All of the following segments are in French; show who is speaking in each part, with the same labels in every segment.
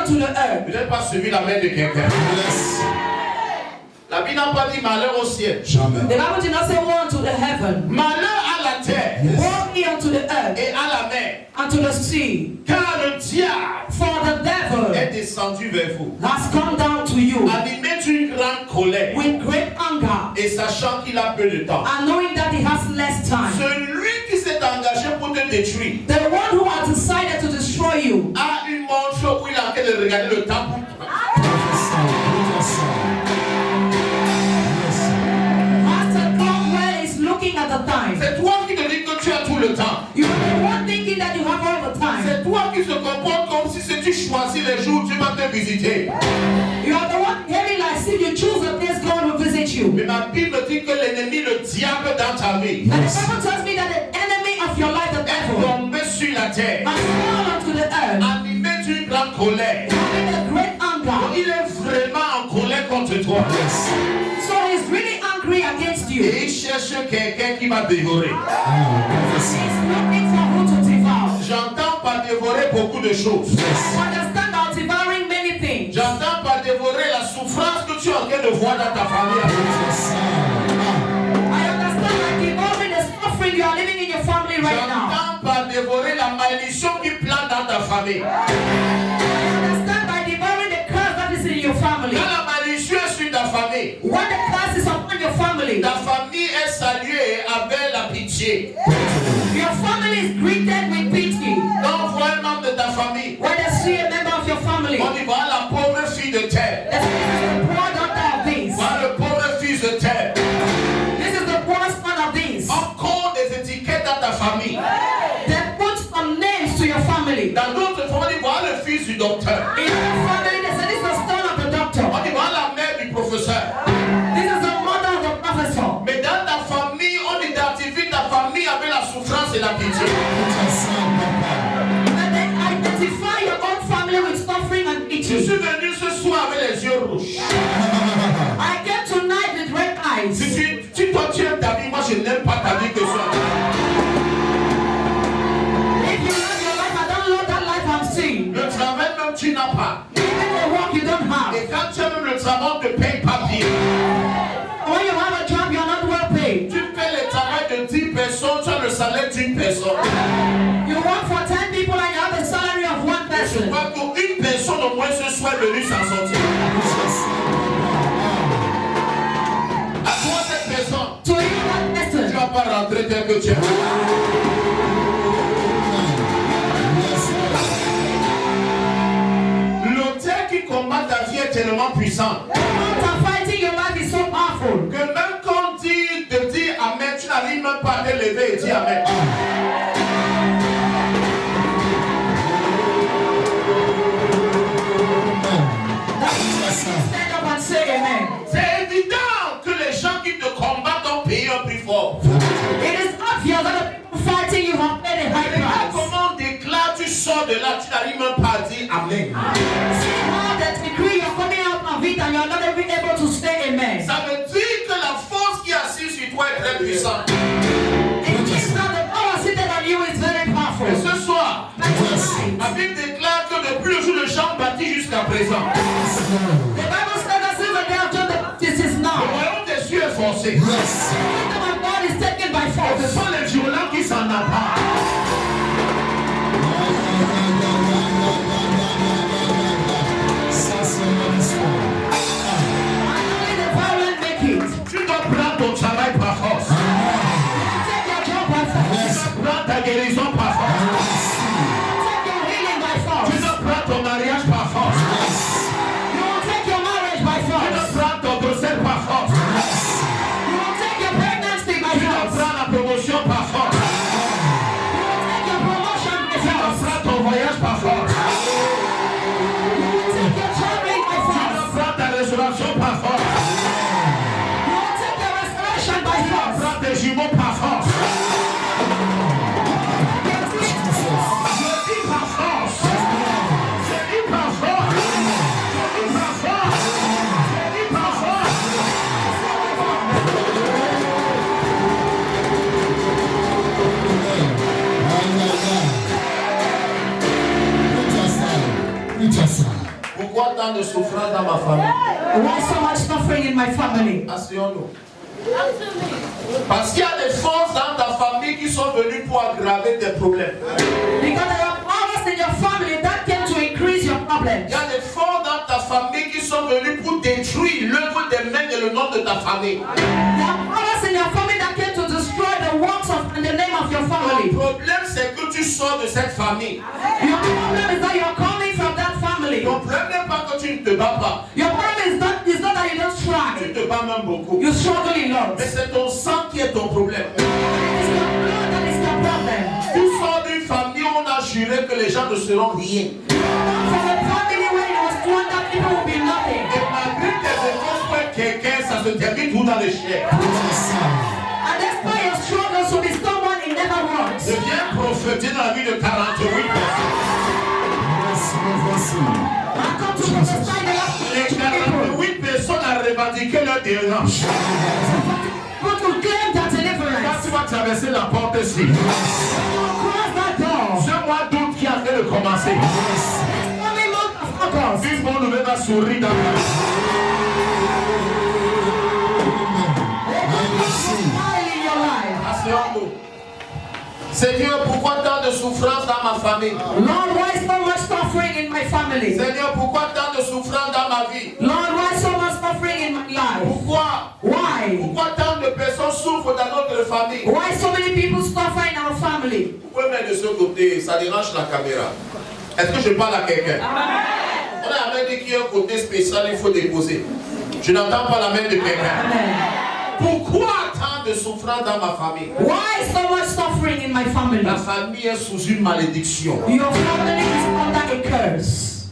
Speaker 1: unto the earth.
Speaker 2: Vous n'avez pas suivi la main de quelqu'un.
Speaker 3: Yes.
Speaker 2: La Bible n'a pas dit malheur au ciel.
Speaker 3: Jamais.
Speaker 1: The Bible did not say woe unto the heaven,
Speaker 2: Malheur à la terre
Speaker 3: Yes.
Speaker 1: woe ye unto the earth,
Speaker 2: et à la mer.
Speaker 1: unto the sea.
Speaker 2: Car le diable
Speaker 1: For the devil
Speaker 2: est descendu vers vous,
Speaker 1: has come down to you
Speaker 2: animé d'une grande colère
Speaker 1: with great anger,
Speaker 2: et sachant qu'il a peu de temps.
Speaker 1: and knowing that he has less time.
Speaker 2: Celui qui s'est engagé pour te détruire
Speaker 1: The one who has decided to destroy you
Speaker 2: a une montre où il est en train de regarder le temps pour toi.
Speaker 1: has a clock where he's looking at the time.
Speaker 2: C'est toi qui te dis que tu as tout le temps.
Speaker 1: You are the one thinking that you have all the time.
Speaker 2: C'est toi qui se comporte comme si tu choisis les jours où tu vas te visiter.
Speaker 1: You are the one behaving like if you choose the place God will visit you.
Speaker 2: Mais ma Bible dit que l'ennemi, le diable dans ta vie,
Speaker 1: And the Bible tells me that the enemy of your life, the
Speaker 2: est
Speaker 1: devil,
Speaker 2: tombé sur la terre,
Speaker 1: has fallen onto the earth,
Speaker 2: animé d'une grande colère.
Speaker 1: having a great anger.
Speaker 2: Il est vraiment en colère contre toi.
Speaker 1: So he's really angry against you.
Speaker 2: Et il cherche quelqu'un qui va dévorer.
Speaker 1: He's looking for who to devour.
Speaker 2: J'entends par dévorer beaucoup de choses.
Speaker 1: I understand about devouring many things.
Speaker 2: J'entends par dévorer la souffrance que tu es en train de voir dans ta famille.
Speaker 1: I understand that devouring the suffering you are living in your family right now.
Speaker 2: J'entends par dévorer la malédiction qui plane dans ta famille.
Speaker 1: I understand by devouring the curse that is in your family.
Speaker 2: Quand la malédiction est sur ta famille,
Speaker 1: When the curse is upon your family,
Speaker 2: ta famille est saluée avec la pitié.
Speaker 1: your family is greeted with pity.
Speaker 2: Quand on voit un membre de ta famille,
Speaker 1: When they see a member of your family,
Speaker 2: on y voit la pauvre fille de terre.
Speaker 1: they say, this is the poor daughter of this.
Speaker 2: Voilà le pauvre fils de terre.
Speaker 1: This is the poorest son of this.
Speaker 2: On colle des étiquettes dans ta famille.
Speaker 1: They put some names to your family.
Speaker 2: Dans d'autres familles, voilà le fils du docteur.
Speaker 1: In your family, they say this is the son of the doctor.
Speaker 2: On y voit la mère du professeur.
Speaker 1: This is the mother of the professor.
Speaker 2: Mais dans ta famille, on identifie ta famille avec la souffrance et la pitié.
Speaker 1: And they identify your own family with suffering and
Speaker 2: Je
Speaker 1: pity.
Speaker 2: suis venu ce soir avec les yeux rouges.
Speaker 1: I came tonight with red eyes.
Speaker 2: Si toi tu aimes ta vie, moi je n'aime pas ta vie que ça.
Speaker 1: If you love your life, I don't love that life I'm seeing.
Speaker 2: Le travail même tu n'as pas.
Speaker 1: Even the work you don't have.
Speaker 2: Et quand tu as même le travail, on te paye pas bien.
Speaker 1: When you have a job, you're not well paid.
Speaker 2: Tu fais le travail de 10 personnes, tu as le salaire d'une personne.
Speaker 1: You work for 10 people and you have the salary of one
Speaker 2: Je
Speaker 1: person.
Speaker 2: crois qu'une personne au moins ce soir est venue s'en sortir. À toi cette personne,
Speaker 1: To you, that
Speaker 2: tu
Speaker 1: person,
Speaker 2: ne vas pas rentrer tel que tu es. L'autel qui combat ta vie est tellement puissant
Speaker 1: the amount of fighting your life is so powerful.
Speaker 2: que même quand on dit de dire Amen, tu n'arrives même pas à te lever et dire Amen.
Speaker 1: Stand up and say amen.
Speaker 2: C'est évident que les gens qui te combattent ont payé un prix fort.
Speaker 1: It is obvious that the people fighting you have paid a high
Speaker 2: Regarde
Speaker 1: price.
Speaker 2: comment on déclare, tu sors de là, tu n'arrives même pas à dire Amen.
Speaker 1: See how that decree you're coming out of it and you're not even able to say amen.
Speaker 2: Ça veut dire que la force qui est assise sur toi est très puissante.
Speaker 1: It means that the power seated on you is very powerful.
Speaker 2: Et ce soir,
Speaker 1: But tonight,
Speaker 2: la Bible déclare que depuis le jour de Jean-Baptiste jusqu'à présent,
Speaker 1: the Bible says that since the day of John the Baptist is
Speaker 2: le
Speaker 1: now,
Speaker 2: royaume des cieux est forcé.
Speaker 1: the kingdom of God is taken by
Speaker 2: Ce
Speaker 1: force.
Speaker 2: sont les violents qui s'en emparent.
Speaker 1: And only the violent make it.
Speaker 2: Tu dois prendre ton travail par force.
Speaker 1: Take your job by force.
Speaker 2: Tu dois prendre ta guérison par force.
Speaker 1: Take your healing by force.
Speaker 2: Tu dois prendre ton mariage par force.
Speaker 1: You will take your marriage by
Speaker 2: Tu dois
Speaker 1: force.
Speaker 2: prendre ton grossesse par force.
Speaker 1: You will take your pregnancy by
Speaker 2: Tu dois
Speaker 1: force.
Speaker 2: prendre la promotion par force.
Speaker 1: You will take your promotion by
Speaker 2: Tu dois
Speaker 1: force.
Speaker 2: prendre ton voyage par force.
Speaker 1: You will take your traveling by
Speaker 2: Tu dois
Speaker 1: force.
Speaker 2: prendre ta résurrection par force.
Speaker 1: You will take your restoration by
Speaker 2: Tu dois
Speaker 1: force.
Speaker 2: prendre tes jumeaux par force. Je dis par force. Je dis par force. Je dis par force. Je dis par force. Pourquoi tant de souffrance dans ma famille?
Speaker 1: Why so much suffering in my family?
Speaker 2: Asseyons-nous. Parce qu'il y a des forces dans ta famille qui sont venues pour aggraver tes problèmes.
Speaker 1: Because there are powers in your family that came to increase your problems.
Speaker 2: Il y a des forces dans ta famille qui sont venues pour détruire l'œuvre des mains et le nom de ta famille.
Speaker 1: There are powers in your family that came to destroy the works of and the name of your family.
Speaker 2: Le problème c'est que tu sors de cette famille.
Speaker 1: Your problem is that you are coming from that family.
Speaker 2: Ton problème n'est pas que tu ne te bats pas.
Speaker 1: Your problem is not that you don't
Speaker 2: Tu
Speaker 1: try.
Speaker 2: te bats même beaucoup.
Speaker 1: You struggle a lot.
Speaker 2: Mais c'est ton sang qui est ton problème.
Speaker 1: It's your blood that is your problem.
Speaker 2: Tu sors d'une famille où on a juré que les gens ne seront rien.
Speaker 1: From a family where it was told that people will be nothing.
Speaker 2: Et malgré tes efforts pour être quelqu'un, ça se termine tout dans l'échec.
Speaker 1: And despite your struggles to be someone it never was.
Speaker 2: Je viens prophétiser dans la vie de 48 personnes.
Speaker 1: I come to prophesy
Speaker 2: Les
Speaker 1: the people.
Speaker 2: 48 personnes ont revendiqué leur délivrance.
Speaker 1: Go to claim their
Speaker 2: Quand
Speaker 1: deliverance.
Speaker 2: tu vas traverser la porte ici,
Speaker 1: Cross that door.
Speaker 2: ce mois d'août qui est en train de commencer,
Speaker 1: Every month of August.
Speaker 2: une bonne nouvelle va sourire dans la vie.
Speaker 1: Smile in your life.
Speaker 2: Asseyons-nous. Seigneur, pourquoi tant de souffrance dans ma famille?
Speaker 1: Lord, why so much suffering in my family?
Speaker 2: Seigneur, pourquoi tant de souffrance dans ma vie?
Speaker 1: Lord, why so much suffering in my life?
Speaker 2: Pourquoi?
Speaker 1: Why?
Speaker 2: Pourquoi tant de personnes souffrent dans notre famille?
Speaker 1: Why so many people suffer in our family?
Speaker 2: Vous pouvez mettre de ce côté, ça dérange la caméra. Est-ce que je parle à quelqu'un? On a la main dit qu'il y a un côté spécial, il faut déposer. Je n'entends pas la main de quelqu'un.
Speaker 1: Amen.
Speaker 2: Pourquoi tant de souffrance dans ma famille?
Speaker 1: Why so much suffering in my family?
Speaker 2: La famille est sous une malédiction.
Speaker 1: Your family is under a curse.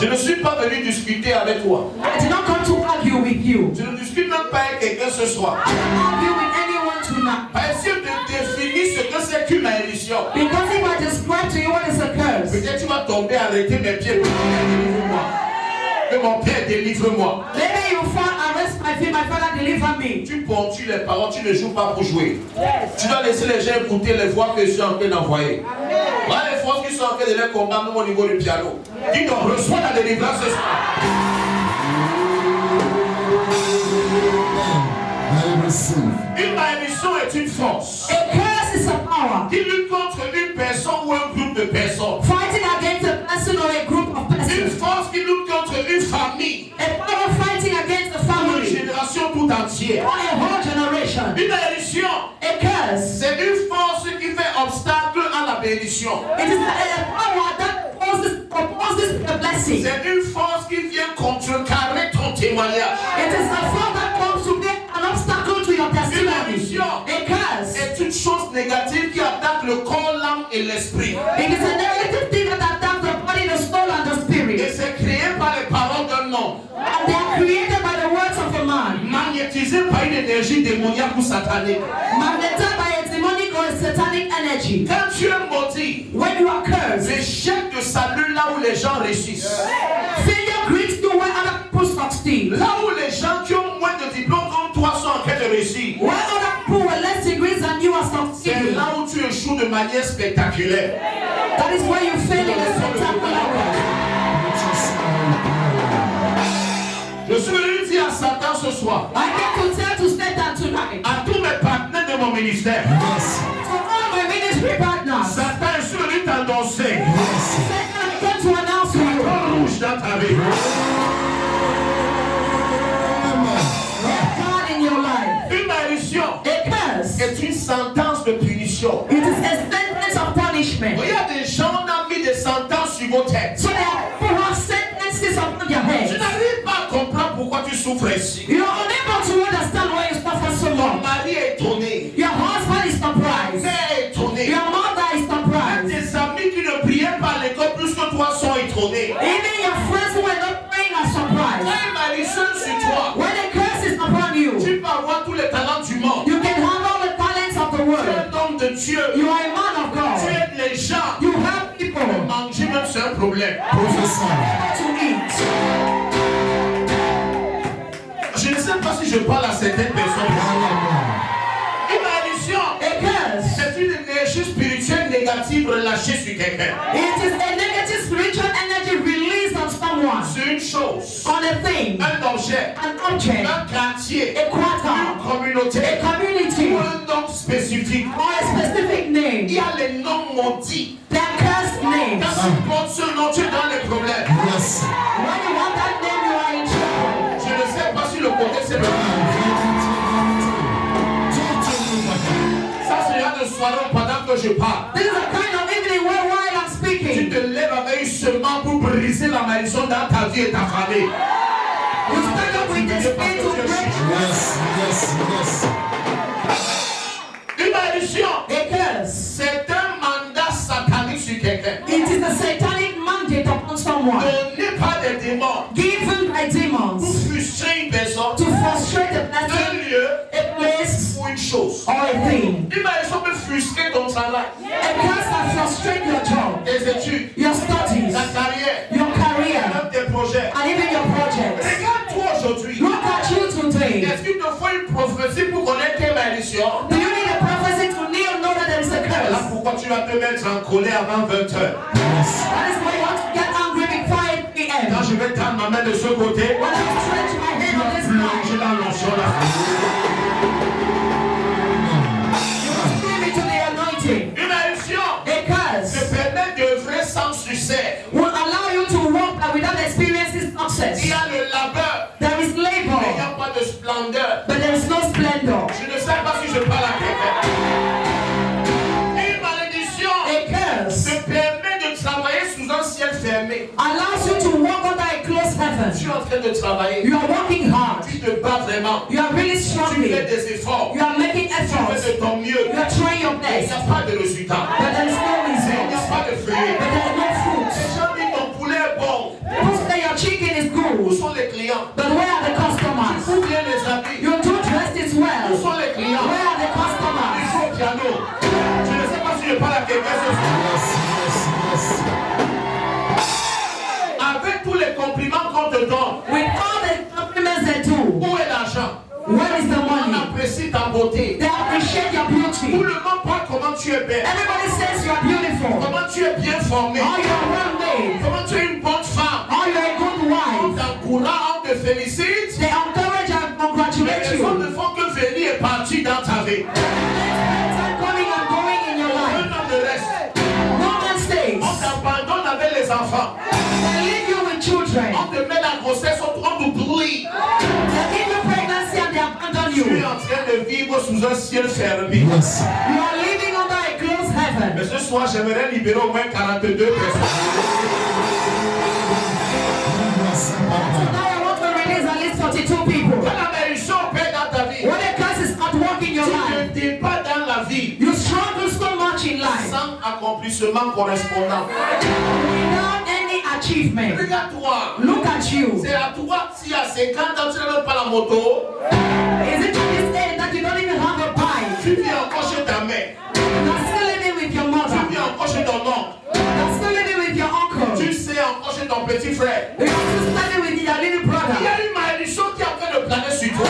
Speaker 2: Je ne suis pas venu discuter avec toi.
Speaker 1: I did not come to argue with you.
Speaker 2: Je ne discute même pas avec quelqu'un ce soir.
Speaker 1: I don't argue with anyone tonight.
Speaker 2: Pas essayer de définir ce que c'est qu'une malédiction.
Speaker 1: Because if I describe to you what is a curse,
Speaker 2: Peut-être tu vas tomber, arrêter mes pieds. Délivre-moi. Que mon Père délivre-moi.
Speaker 1: maybe you fall, arrest my feet, my father deliver me.
Speaker 2: Tu ponctues les paroles, tu ne joues pas pour jouer. Tu dois laisser les gens écouter les voix que je suis en train d'envoyer. Voilà les forces qui sont en train de les combattre même au niveau du piano. Dis donc, reçois la délivrance ce soir. Une malédiction est une force
Speaker 1: A curse is a power
Speaker 2: qui lutte contre une personne ou un groupe de personnes.
Speaker 1: fighting against a person or a group of
Speaker 2: Une
Speaker 1: persons.
Speaker 2: force qui lutte contre une famille,
Speaker 1: A power fighting against a
Speaker 2: une
Speaker 1: family
Speaker 2: génération tout entière.
Speaker 1: or a whole generation.
Speaker 2: Une malédiction,
Speaker 1: A curse.
Speaker 2: c'est une force qui fait obstacle à la bénédiction.
Speaker 1: It is a power that opposes the blessing.
Speaker 2: C'est une force qui vient contrecarrer ton témoignage.
Speaker 1: It is a force that comes to be an obstacle to your
Speaker 2: Une
Speaker 1: testimony.
Speaker 2: malédiction
Speaker 1: A curse.
Speaker 2: est une chose négative qui attaque le corps, l'âme et l'esprit.
Speaker 1: It is a negative thing that attacks the body, the soul, and the
Speaker 2: Et
Speaker 1: spirit.
Speaker 2: c'est créé par les paroles d'un homme,
Speaker 1: And they are created by the words of a man.
Speaker 2: magnétisé par une énergie démoniaque ou satanique.
Speaker 1: Magneted by a demonic or a satanic energy.
Speaker 2: Quand tu es maudit,
Speaker 1: When you are cursed,
Speaker 2: l'échec de salut là où les gens réussissent,
Speaker 1: failure greets you where other people succeed.
Speaker 2: là où les gens qui ont moins de diplômes comme toi sont en train de réussir,
Speaker 1: Where other people with less degrees than you are
Speaker 2: c'est
Speaker 1: succeeding.
Speaker 2: là où tu échoues de manière spectaculaire.
Speaker 1: That is where you fail in a spectacular way.
Speaker 2: Je suis venu dire à Satan ce soir,
Speaker 1: I get to tell to Satan tonight,
Speaker 2: à tous mes partenaires de mon ministère,
Speaker 1: to all my ministry partners,
Speaker 2: Satan, je suis venu t'annoncer
Speaker 1: Satan, I came to announce to you,
Speaker 2: un rouge dans ta vie.
Speaker 1: God in your life.
Speaker 2: Une malédiction
Speaker 1: A curse.
Speaker 2: est une sentence de punition.
Speaker 1: It is a sentence of punishment.
Speaker 2: Il y a des gens qui ont mis des sentences sur vos têtes.
Speaker 1: So there are people who have sentences upon their
Speaker 2: Tu
Speaker 1: heads.
Speaker 2: n'arrives pas à comprendre pourquoi tu souffres ici.
Speaker 1: You are unable to understand why you suffer so
Speaker 2: Ton
Speaker 1: much.
Speaker 2: mari est étonné.
Speaker 1: Your husband is surprised.
Speaker 2: Mère est étonnée.
Speaker 1: Your mother is surprised.
Speaker 2: Tes amis qui ne priaient pas à l'école plus que toi sont étonnés.
Speaker 1: Even your friends who are not praying are surprised.
Speaker 2: Quand une malédiction sur toi,
Speaker 1: When a curse is upon you,
Speaker 2: tu peux avoir tous les talents du monde.
Speaker 1: you can have all the talents of the
Speaker 2: Tu es
Speaker 1: world.
Speaker 2: un homme de Dieu.
Speaker 1: You are a man of
Speaker 2: Tu
Speaker 1: God.
Speaker 2: aides les gens.
Speaker 1: You help people
Speaker 2: Mais manger même c'est un problème.
Speaker 1: to eat.
Speaker 2: Je ne sais pas si je parle à certaines personnes. Une malédiction,
Speaker 1: A curse.
Speaker 2: c'est une énergie spirituelle négative relâchée sur quelqu'un.
Speaker 1: It is a negative spiritual energy released on someone.
Speaker 2: chose,
Speaker 1: on a thing,
Speaker 2: un objet,
Speaker 1: an object,
Speaker 2: un quartier,
Speaker 1: a quarter,
Speaker 2: une communauté,
Speaker 1: a community,
Speaker 2: ou un nom spécifique.
Speaker 1: or a specific name.
Speaker 2: Il y a les noms maudits.
Speaker 1: They are cursed names.
Speaker 2: Quand tu portes ce nom, tu es dans les problèmes.
Speaker 3: Yes.
Speaker 1: When you want that name, you are in trouble.
Speaker 2: Je ne sais pas si le côté c'est le Ça sera de soirée pendant que je parle.
Speaker 1: This is a kind of evening where while I'm
Speaker 2: Tu
Speaker 1: speaking,
Speaker 2: te lèves avec seulement pour briser la malédiction dans ta vie et ta famille.
Speaker 1: you stand up with the spirit to break
Speaker 3: Yes. Yes. Yes.
Speaker 2: Une malédiction,
Speaker 1: a curse.
Speaker 2: c'est un mandat satanique sur quelqu'un.
Speaker 1: It is a satanic mandate upon someone
Speaker 2: Donné par des démons
Speaker 1: given by
Speaker 2: pour
Speaker 1: demons
Speaker 2: frustrer une personne,
Speaker 1: to frustrate a
Speaker 2: un
Speaker 1: person,
Speaker 2: lieu
Speaker 1: a place,
Speaker 2: ou une chose.
Speaker 1: or a thing.
Speaker 2: Une malédiction peut frustrer ton travail,
Speaker 1: A curse that frustrates your job,
Speaker 2: tes études,
Speaker 1: your studies,
Speaker 2: ta carrière,
Speaker 1: your career,
Speaker 2: même tes projets.
Speaker 1: and even your projects.
Speaker 2: Regarde-toi aujourd'hui.
Speaker 1: Look at you today.
Speaker 2: Est-ce qu'il te faut une prophétie pour connaître tes malédictions?
Speaker 1: Do you need a prophecy to know that there is a
Speaker 2: Voilà
Speaker 1: curse?
Speaker 2: pourquoi tu vas te mettre en colère avant 20 heures.
Speaker 1: That is why you have to get angry before 8 p.m.
Speaker 2: Quand je vais tendre ma main de ce côté,
Speaker 1: When I stretch my
Speaker 2: tu
Speaker 1: hand on
Speaker 2: vas
Speaker 1: this side,
Speaker 2: plonger dans l'onction là.
Speaker 1: you must give me to the anointing.
Speaker 2: Une malédiction
Speaker 1: A
Speaker 2: te
Speaker 1: curse
Speaker 2: permet d'œuvrer sans succès.
Speaker 1: will allow you to walk without experiencing
Speaker 2: Il
Speaker 1: success.
Speaker 2: y a le labeur,
Speaker 1: There is
Speaker 2: mais il n'y
Speaker 1: labor,
Speaker 2: a pas de splendeur.
Speaker 1: but there is no splendor.
Speaker 2: Je ne sais pas si je parle à quelqu'un. Une malédiction
Speaker 1: A curse
Speaker 2: te permet de travailler sous un ciel fermé.
Speaker 1: allows you to walk under a closed
Speaker 2: Tu
Speaker 1: heaven.
Speaker 2: es en train de travailler.
Speaker 1: You are working hard.
Speaker 2: Tu te bats vraiment.
Speaker 1: You are really
Speaker 2: Tu fais
Speaker 1: struggling.
Speaker 2: des efforts.
Speaker 1: You are making
Speaker 2: Tu fais
Speaker 1: efforts.
Speaker 2: de ton mieux.
Speaker 1: You are trying your
Speaker 2: Il n'y
Speaker 1: best.
Speaker 2: a pas de résultat.
Speaker 1: But there is no
Speaker 2: Il n'y a
Speaker 1: result.
Speaker 2: pas de fruits.
Speaker 1: But there is no
Speaker 2: Les
Speaker 1: fruit.
Speaker 2: gens disent ton poulet est bon.
Speaker 1: People say your chicken is
Speaker 2: Où
Speaker 1: good.
Speaker 2: sont les clients?
Speaker 1: But where are the customers?
Speaker 2: Où bien les habits?
Speaker 1: You do dress it
Speaker 2: Où
Speaker 1: well.
Speaker 2: sont les clients?
Speaker 1: Where are the
Speaker 2: Ils
Speaker 1: customers?
Speaker 2: sont au piano. Je ne sais pas si je parle à quelqu'un ce soir.
Speaker 3: Yes. Yes. Yes.
Speaker 2: Avec tous les compliments qu'on te donne,
Speaker 1: With all the compliments they do,
Speaker 2: où est l'argent?
Speaker 1: where is the
Speaker 2: On
Speaker 1: money?
Speaker 2: apprécie ta beauté.
Speaker 1: They appreciate your
Speaker 2: Tout
Speaker 1: beauty.
Speaker 2: le monde parle comment tu es belle.
Speaker 1: Everybody says you are beautiful.
Speaker 2: Comment tu es bien formée.
Speaker 1: Oh, you are well made.
Speaker 2: Comment tu es une bonne femme.
Speaker 1: Oh, you are a good
Speaker 2: On
Speaker 1: wife.
Speaker 2: t'encourage, on te félicite.
Speaker 1: They encourage and
Speaker 2: Mais
Speaker 1: congratulate
Speaker 2: les hommes
Speaker 1: you.
Speaker 2: ne font que venir et partir dans ta vie.
Speaker 1: Time coming and going in your
Speaker 2: Un
Speaker 1: life.
Speaker 2: homme de reste.
Speaker 1: No man stays.
Speaker 2: On t'abandonne avec les enfants.
Speaker 1: They leave you with children.
Speaker 2: On te met la grossesse, on t'oublie.
Speaker 1: They give you pregnancy and they abandon
Speaker 2: Tu es
Speaker 1: you.
Speaker 2: en train de vivre sous un ciel fermé.
Speaker 3: Yes.
Speaker 1: You are living under a closed heaven.
Speaker 2: Mais ce soir, j'aimerais libérer au moins 42 personnes.
Speaker 1: Tonight I want to release at least 42 people.
Speaker 2: Quand la malédiction opère dans ta vie,
Speaker 1: When a curse is at work in your
Speaker 2: tu
Speaker 1: life,
Speaker 2: ne débats dans la vie
Speaker 1: you struggle so much in life
Speaker 2: sans accomplissement correspondant.
Speaker 1: without any achievement.
Speaker 2: Regarde-toi.
Speaker 1: Look at you.
Speaker 2: C'est à toi, si à 50 ans, tu n'as même pas la moto,
Speaker 1: Is it to this day that you don't even have a bike?
Speaker 2: tu vis encore chez ta mère,
Speaker 1: You're still living with your
Speaker 2: tu
Speaker 1: mother.
Speaker 2: vis encore chez ton oncle,
Speaker 1: You're still living with your uncle.
Speaker 2: tu sais encore chez ton petit frère.
Speaker 1: You're still living with your little
Speaker 2: Il y
Speaker 1: brother.
Speaker 2: a une malédiction qui est en train de planer sur toi.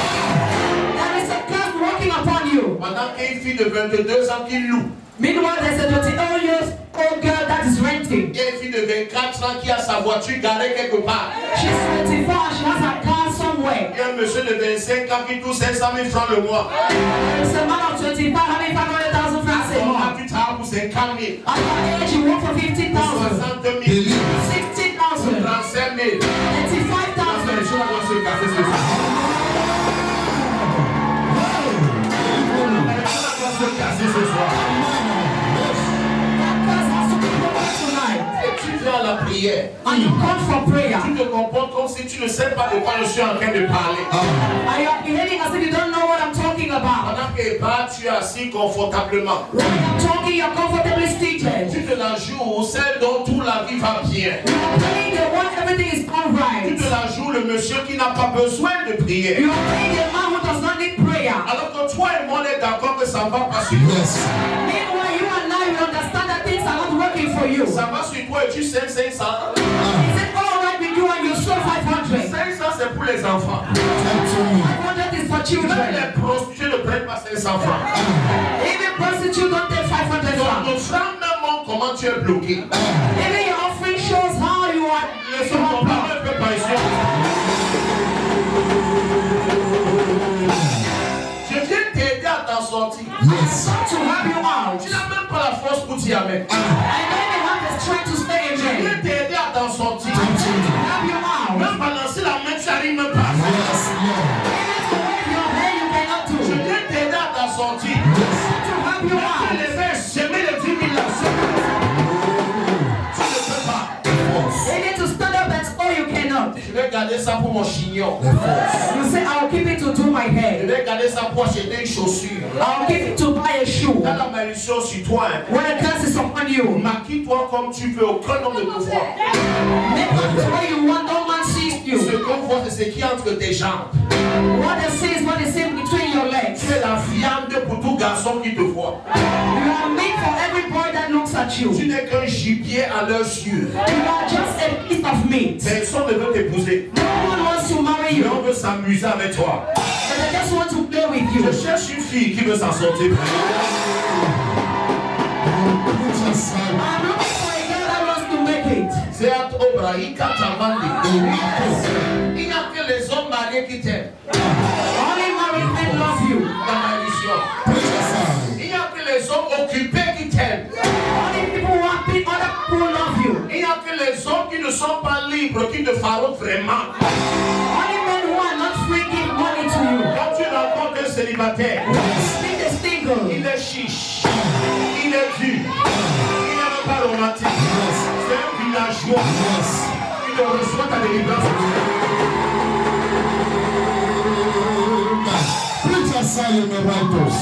Speaker 1: There is a curse working upon you.
Speaker 2: Pendant qu'il y a une fille de 22 ans qui loue,
Speaker 1: Meanwhile, there's a 20-year-old girl that is renting.
Speaker 2: il y a une fille de 24 ans qui a sa voiture garée quelque part.
Speaker 1: She's 24 and she has a car somewhere.
Speaker 2: Il y a un monsieur de 25 ans qui touche 500 000 francs le mois.
Speaker 1: There's a man of 25 having 500,000 francs a
Speaker 2: On a
Speaker 1: month.
Speaker 2: plus tard pour 50 000,
Speaker 1: At your age, you work for 50,000,
Speaker 2: 60 000,
Speaker 3: Délivre.
Speaker 1: 60,000,
Speaker 2: 35 000.
Speaker 1: 85,000.
Speaker 2: Les choses vont se casser ce soir. Les choses vont se casser ce soir.
Speaker 1: That curse has to be broken tonight.
Speaker 2: Et tu viens à la prière.
Speaker 1: And you come for prayer.
Speaker 2: Tu te comportes comme si tu ne sais pas de quoi je suis en train de parler.
Speaker 1: And you are behaving as if you don't know what I'm talking about.
Speaker 2: Pendant que bah, tu es assis confortablement.
Speaker 1: When I'm talking, you're comfortably seated.
Speaker 2: Tu te la joues, celle dont toute la vie va bien.
Speaker 1: You are playing the one everything is all
Speaker 2: Tu
Speaker 1: right.
Speaker 2: te la joues, le monsieur qui n'a pas besoin de prière.
Speaker 1: You are playing the man who does not need prayer.
Speaker 2: Alors que toi et moi, on est d'accord que ça ne va pas sur toi.
Speaker 3: Yes.
Speaker 1: Meanwhile, you and I will understand that things are not working for you.
Speaker 2: Ça va sur toi et tu sais 500.
Speaker 1: Is it all right with you and you sold 500?
Speaker 2: 500 c'est pour les enfants.
Speaker 1: 500 is for
Speaker 2: Même
Speaker 1: children.
Speaker 2: les prostituées ne prennent pas 500 francs.
Speaker 1: Even prostitutes don't take 500
Speaker 2: Donc
Speaker 1: francs.
Speaker 2: ton frère même montre comment tu es bloqué.
Speaker 1: Even your offering shows how you are.
Speaker 2: Les hommes, ton parent ne peut pas ici. sortir, amen.
Speaker 1: I don't even have the strength to stay
Speaker 2: Je
Speaker 1: in
Speaker 2: vais
Speaker 1: bed.
Speaker 2: t'aider à t'en sortir.
Speaker 1: Help you out.
Speaker 2: Même balancer la main, tu n'arrives même pas.
Speaker 3: Yes, Lord.
Speaker 1: Even to wave your hand, you cannot do.
Speaker 2: Je vais t'aider à t'en sortir.
Speaker 1: To help you
Speaker 2: Je
Speaker 1: out.
Speaker 2: les vais semer les 10 000 là. Tu ne peux pas.
Speaker 1: You need to stand up and oh, you cannot.
Speaker 2: Je vais garder ça pour mon chignon.
Speaker 1: You say, I'll keep it to do my
Speaker 2: Je
Speaker 1: hair.
Speaker 2: vais garder ça pour acheter une chaussure.
Speaker 1: I'll keep it to buy a shoe.
Speaker 2: Quand la malédiction sur toi, hein,
Speaker 1: When a curse is upon you,
Speaker 2: maquille-toi comme tu peux, aucun homme ne te voit.
Speaker 1: make up the way you want, no man sees
Speaker 2: Ce
Speaker 1: you.
Speaker 2: qu'on voit, c'est ce qui est entre tes jambes.
Speaker 1: What they see is what is in between your legs.
Speaker 2: Tu es la viande pour tout garçon qui te voit.
Speaker 1: You are meat for every boy that looks at you.
Speaker 2: Tu n'es qu'un gibier à leurs yeux.
Speaker 1: You are just a piece of meat.
Speaker 2: Personne ne veut t'épouser.
Speaker 1: No one wants to marry
Speaker 2: Mais
Speaker 1: you,
Speaker 2: on veut s'amuser avec toi.
Speaker 1: but they just want to play with you.
Speaker 2: Je cherche une fille qui veut s'en sortir.
Speaker 3: Put your side.
Speaker 1: I'm looking for a girl that wants to make it.
Speaker 2: C'est à Obraïka Tamandi. Il n'y a que les hommes mariés qui t'aiment.
Speaker 1: Only married men love you.
Speaker 2: La malédiction.
Speaker 3: Put your side.
Speaker 2: Il n'y a que les hommes occupés qui t'aiment.
Speaker 1: Only people who are big, other people love you.
Speaker 2: Il n'y a que les hommes qui ne sont pas libres qui te faront vraiment.
Speaker 1: Only men who are not free give money to you.
Speaker 2: Quand tu rencontres un célibataire,
Speaker 1: Speak the single.
Speaker 2: il est chiche, il est dur, il n'est même pas romantique. C'est un villageois.
Speaker 3: Yes.
Speaker 2: Il te reçoit ta délivrance.
Speaker 3: Put your side in the righteous.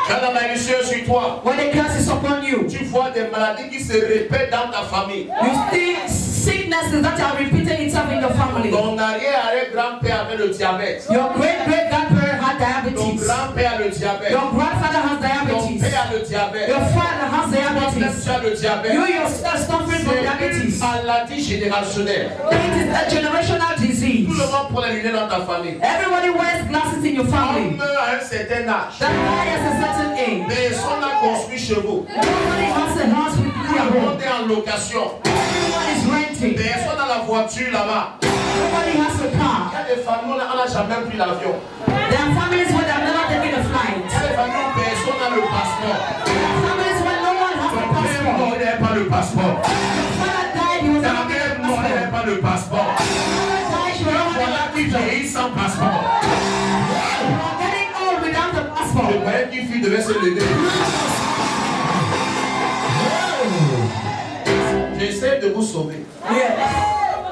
Speaker 2: Quand la malédiction est sur toi,
Speaker 1: When the curse is upon you,
Speaker 2: tu vois des maladies qui se répètent dans ta famille.
Speaker 1: you see sicknesses that are repeating itself in your family.
Speaker 2: Ton arrière-arrière-grand-père avait le diabète.
Speaker 1: Your great-great-grandparent had
Speaker 2: Ton
Speaker 1: diabetes.
Speaker 2: grand-père a le diabète.
Speaker 1: Your grandfather has
Speaker 2: Ton
Speaker 1: diabetes.
Speaker 2: père a le diabète.
Speaker 1: Your father has
Speaker 2: Toi-même,
Speaker 1: diabetes.
Speaker 2: tu as le diabète.
Speaker 1: You yourself suffering from
Speaker 2: C'est
Speaker 1: diabetes.
Speaker 2: une maladie générationnelle.
Speaker 1: It is a generational disease.
Speaker 2: Tout le monde prend les lunettes dans ta famille.
Speaker 1: Everybody wears glasses in your
Speaker 2: On
Speaker 1: family.
Speaker 2: meurt à un certain âge.
Speaker 1: That guy has a certain age.
Speaker 2: Personne n'a construit chez vous.
Speaker 1: Nobody has a house with
Speaker 2: Tout
Speaker 1: you at
Speaker 2: le
Speaker 1: home.
Speaker 2: monde est en location.
Speaker 1: Everyone is renting.
Speaker 2: Personne n'a la voiture là-bas.
Speaker 1: Nobody has a car.
Speaker 2: Il y a des familles où on n'a jamais pris l'avion.
Speaker 1: There are families where they have never taken a flight.
Speaker 2: Il y a des familles où personne n'a le passeport.
Speaker 1: There are families where no one has a
Speaker 2: Ton père est mort,
Speaker 1: passport.
Speaker 2: il n'avait pas le passeport.
Speaker 1: Your father died, he was
Speaker 2: Ta
Speaker 1: not
Speaker 2: mère
Speaker 1: given
Speaker 2: est
Speaker 1: a
Speaker 2: morte, elle
Speaker 1: passport.
Speaker 2: n'avait pas le passeport.
Speaker 1: Your father died, she was not given
Speaker 2: Voilà
Speaker 1: a
Speaker 2: qui
Speaker 1: passport.
Speaker 2: vieillit sans passeport.
Speaker 1: You are getting old without a
Speaker 2: Je
Speaker 1: passport.
Speaker 2: croyais qu'une fille devait se lever. J'essaie de vous sauver.
Speaker 1: Yes.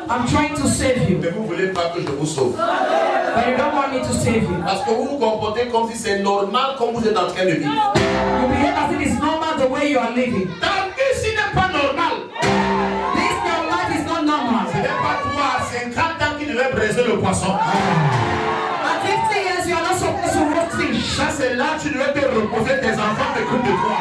Speaker 1: I'm trying to save you,
Speaker 2: Mais vous ne voulez pas que je vous sauve.
Speaker 1: but you don't want me to save you.
Speaker 2: Parce que vous vous comportez comme si c'est normal comme vous êtes en train de vivre.
Speaker 1: You behave as if it's normal the way you are living.
Speaker 2: Tant que ce n'est pas normal.
Speaker 1: This your life is not normal.
Speaker 2: Ce n'est pas toi à 50 ans qui devais briser le poisson.
Speaker 1: At 50 years, you are not supposed to roast fish.
Speaker 2: Ça c'est là que tu devais te reposer tes enfants de coupe de toi.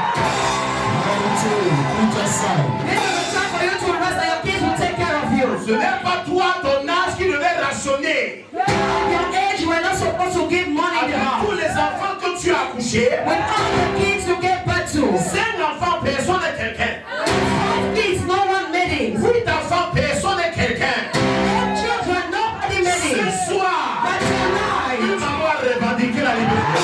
Speaker 3: Put your side.
Speaker 1: This is the time for you to rest and your kids will take care of you.
Speaker 2: Ce n'est pas toi ton âge qui devait rationner.
Speaker 1: At your age, you are not supposed to give money in the
Speaker 2: Avec tous
Speaker 1: house.
Speaker 2: les enfants que tu as accouchés,
Speaker 1: With all the kids you gave birth to.
Speaker 2: 5 enfants, personne n'est quelqu'un.
Speaker 1: 5 kids, no one made it.
Speaker 2: 8 enfants, personne n'est quelqu'un.
Speaker 1: 8 children, nobody made it.
Speaker 2: Ce soir,
Speaker 1: But
Speaker 2: une
Speaker 1: tonight,
Speaker 2: maman a revendiqué la liberté.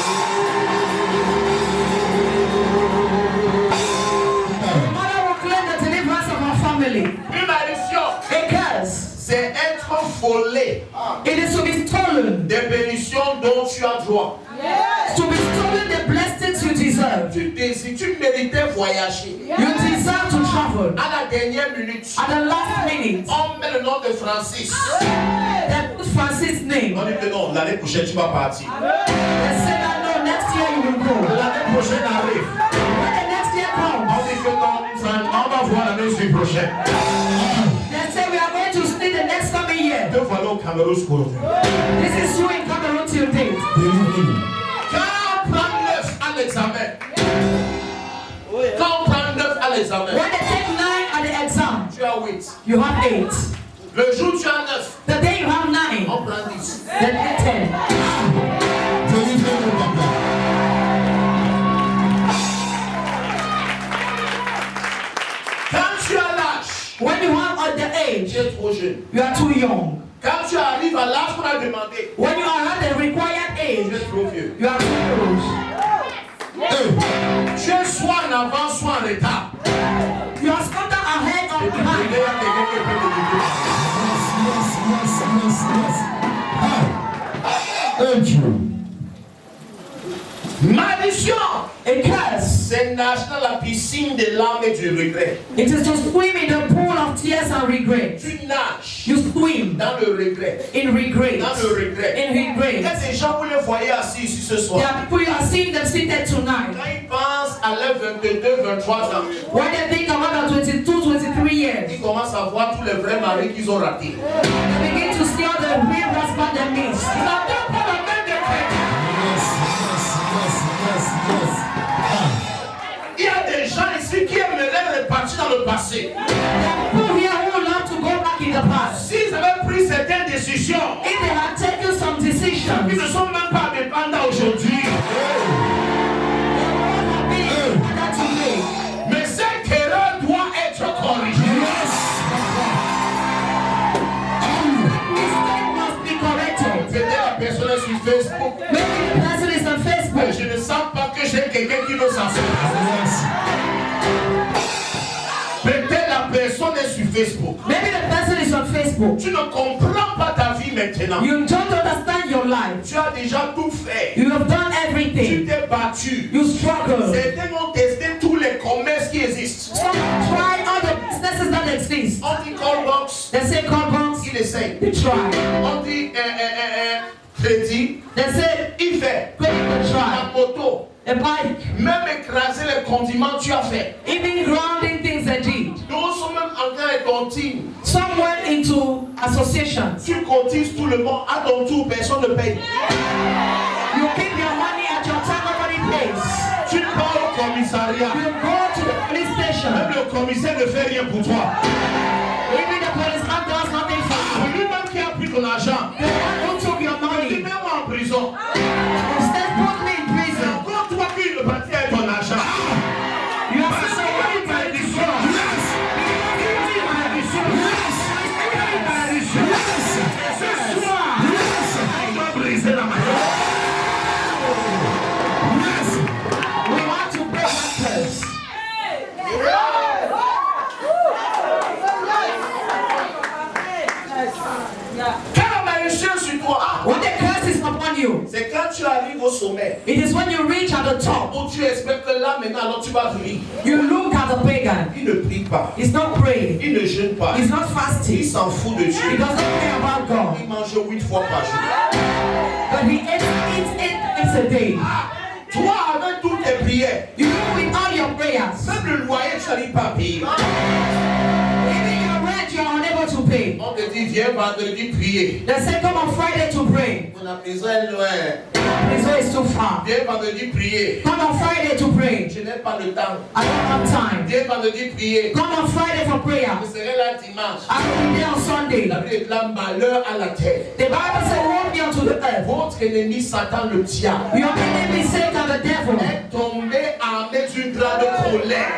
Speaker 1: the mother will claim the deliverance of her family.
Speaker 2: Une malédiction,
Speaker 1: A curse.
Speaker 2: c'est être volé
Speaker 1: It is to be stolen.
Speaker 2: des bénédictions dont tu as droit.
Speaker 1: To be stolen the blessings you deserve.
Speaker 2: Tu méritais voyager.
Speaker 1: You deserve to travel.
Speaker 2: À la dernière minute,
Speaker 1: At the last minute,
Speaker 2: on met le nom de Francis.
Speaker 1: they put Francis' name.
Speaker 2: On dit que non, l'année prochaine tu vas partir.
Speaker 1: They say that no, next year you will go.
Speaker 2: L'année prochaine arrive.
Speaker 1: When the next year comes,
Speaker 2: On dit que non, on va voir l'année prochaine.
Speaker 1: they say we are going to see the next coming year.
Speaker 2: Te voilà au Cameroun aujourd'hui.
Speaker 1: This is you in Cameroon till date.
Speaker 3: Believe me.
Speaker 2: Quand on prend 9 à l'examen, quand on prend 9 à l'examen,
Speaker 1: When they take 9 at the exam,
Speaker 2: tu as 8.
Speaker 1: you have 8.
Speaker 2: Le jour où tu as 9,
Speaker 1: The day you have 9,
Speaker 2: on prend 10.
Speaker 1: then get 10.
Speaker 3: Believe me, Papa.
Speaker 2: Quand tu as l'âge,
Speaker 1: When you have at the
Speaker 2: tu
Speaker 1: age,
Speaker 2: es trop jeune.
Speaker 1: you are too young.
Speaker 2: Quand tu arrives à l'âge qu'on a demandé,
Speaker 1: When you are at the required
Speaker 2: tu
Speaker 1: age,
Speaker 2: es trop vieux.
Speaker 1: you are too old.
Speaker 3: Hey.
Speaker 2: Tu es soit en avant, soit en retard.
Speaker 1: You are sometimes ahead or
Speaker 2: Il y a
Speaker 1: behind.
Speaker 2: quelqu'un qui peut te dire.
Speaker 3: Thank you.
Speaker 2: Malédiction.
Speaker 1: A curse.
Speaker 2: C'est nager dans la piscine de l'âme et du regret.
Speaker 1: It is to swim in the pool of tears and regret.
Speaker 2: Tu nages
Speaker 1: You swim
Speaker 2: dans le regret.
Speaker 1: in regret.
Speaker 2: Dans le regret.
Speaker 1: In
Speaker 2: Il y a
Speaker 1: regret.
Speaker 2: des gens, vous les voyez assis ici ce
Speaker 1: There
Speaker 2: soir.
Speaker 1: are people you are seeing them seated tonight.
Speaker 2: Quand ils pensent à leurs 22, 23 ans,
Speaker 1: When they think about the 22, 23 years,
Speaker 2: ils commencent à voir tous les vrais maris qu'ils ont ratés.
Speaker 1: they begin to see all the real husband they missed.
Speaker 2: Ils n'attendent pas la main de Christ. Il y a des gens ici qui aimeraient repartir dans le passé.
Speaker 1: There are people here who would love to go back in the past.
Speaker 2: S'ils avaient pris certaines décisions,
Speaker 1: If they had taken some decisions,
Speaker 2: ils ne sont même pas dépendants aujourd'hui. Mais cette erreur doit être corrigée. Peut-être la personne est sur Facebook.
Speaker 1: Maybe the person is on
Speaker 2: Mais
Speaker 1: Facebook.
Speaker 2: je ne sens pas que j'ai quelqu'un qui veut s'en sortir. Peut-être la personne est sur Facebook.
Speaker 1: Maybe the person is on Facebook.
Speaker 2: Tu ne comprends pas ta vie maintenant.
Speaker 1: You don't understand your life.
Speaker 2: Tu as déjà tout fait.
Speaker 1: You have done
Speaker 2: Tu
Speaker 1: everything.
Speaker 2: t'es battu.
Speaker 1: You struggle.
Speaker 2: Certains ont testé tous les commerces qui existent.
Speaker 1: Some try all the businesses that exist.
Speaker 2: On dit call box,
Speaker 1: They say call banks.
Speaker 2: il essaye.
Speaker 1: They try.
Speaker 2: On dit crédit,
Speaker 1: They say
Speaker 2: il fait.
Speaker 1: credit. They
Speaker 2: La
Speaker 1: try.
Speaker 2: moto,
Speaker 1: A bike.
Speaker 2: même écraser les condiments, tu as fait.
Speaker 1: Even grounding things they did.
Speaker 2: Nous sommes même en train de tontiner.
Speaker 1: Some went into associations.
Speaker 2: Tu cotises tout le monde, à ton tour, personne ne paye.
Speaker 1: You keep your money at your time, nobody pays.
Speaker 2: Tu pars au commissariat.
Speaker 1: You go to the police station.
Speaker 2: Même le commissaire ne fait rien pour toi.
Speaker 1: Even the policeman does nothing for you.
Speaker 2: C'est lui-même qui a pris ton argent.
Speaker 1: The one who took your
Speaker 2: Il dit,
Speaker 1: money.
Speaker 2: mets-moi en prison.
Speaker 1: Instead, put me in
Speaker 2: C'est
Speaker 1: prison.
Speaker 2: encore toi qui le parti avec ton argent.
Speaker 1: You are
Speaker 2: Parce
Speaker 1: still
Speaker 2: qu'il y a une malédiction. Il y a une malédiction. Il y a une malédiction. Ce soir, on va briser la malédiction.
Speaker 1: We want to break that curse.
Speaker 2: Quand la malédiction est sur toi,
Speaker 1: When the curse is upon you,
Speaker 2: c'est quand tu arrives au sommet,
Speaker 1: it is when you reach at the top,
Speaker 2: où tu espères que là maintenant, alors tu vas venir.
Speaker 1: you look at the pagan.
Speaker 2: Il ne prie pas.
Speaker 1: He's not praying.
Speaker 2: Il ne jeûne pas.
Speaker 1: He's not
Speaker 2: Il
Speaker 1: fasting.
Speaker 2: s'en fout de
Speaker 1: He
Speaker 2: Dieu.
Speaker 1: doesn't care about God.
Speaker 2: Il mange 8 fois par jour.
Speaker 1: But he eats 8 times a day.
Speaker 2: Toi, avec toutes tes prières,
Speaker 1: You do with all your prayers.
Speaker 2: même le loyer, tu n'arrives pas à payer.
Speaker 1: Even your rent, you are unable to pay.
Speaker 2: On te dit, viens vendredi prier.
Speaker 1: They say, come on Friday to pray.
Speaker 2: On a besoin de loin.
Speaker 1: Prison is too far.
Speaker 2: Viens vendredi prier.
Speaker 1: Come on Friday to pray.
Speaker 2: Je n'ai pas le temps.
Speaker 1: I don't have time.
Speaker 2: Viens vendredi prier.
Speaker 1: Come on Friday for prayer.
Speaker 2: Je serai là dimanche.
Speaker 1: I will be there on Sunday.
Speaker 2: La Bible déclare malheur à la terre.
Speaker 1: The Bible says, walk me unto the earth.
Speaker 2: Votre ennemi Satan le diable
Speaker 1: Your enemy Satan the devil
Speaker 2: est tombé armé d'une grande colère.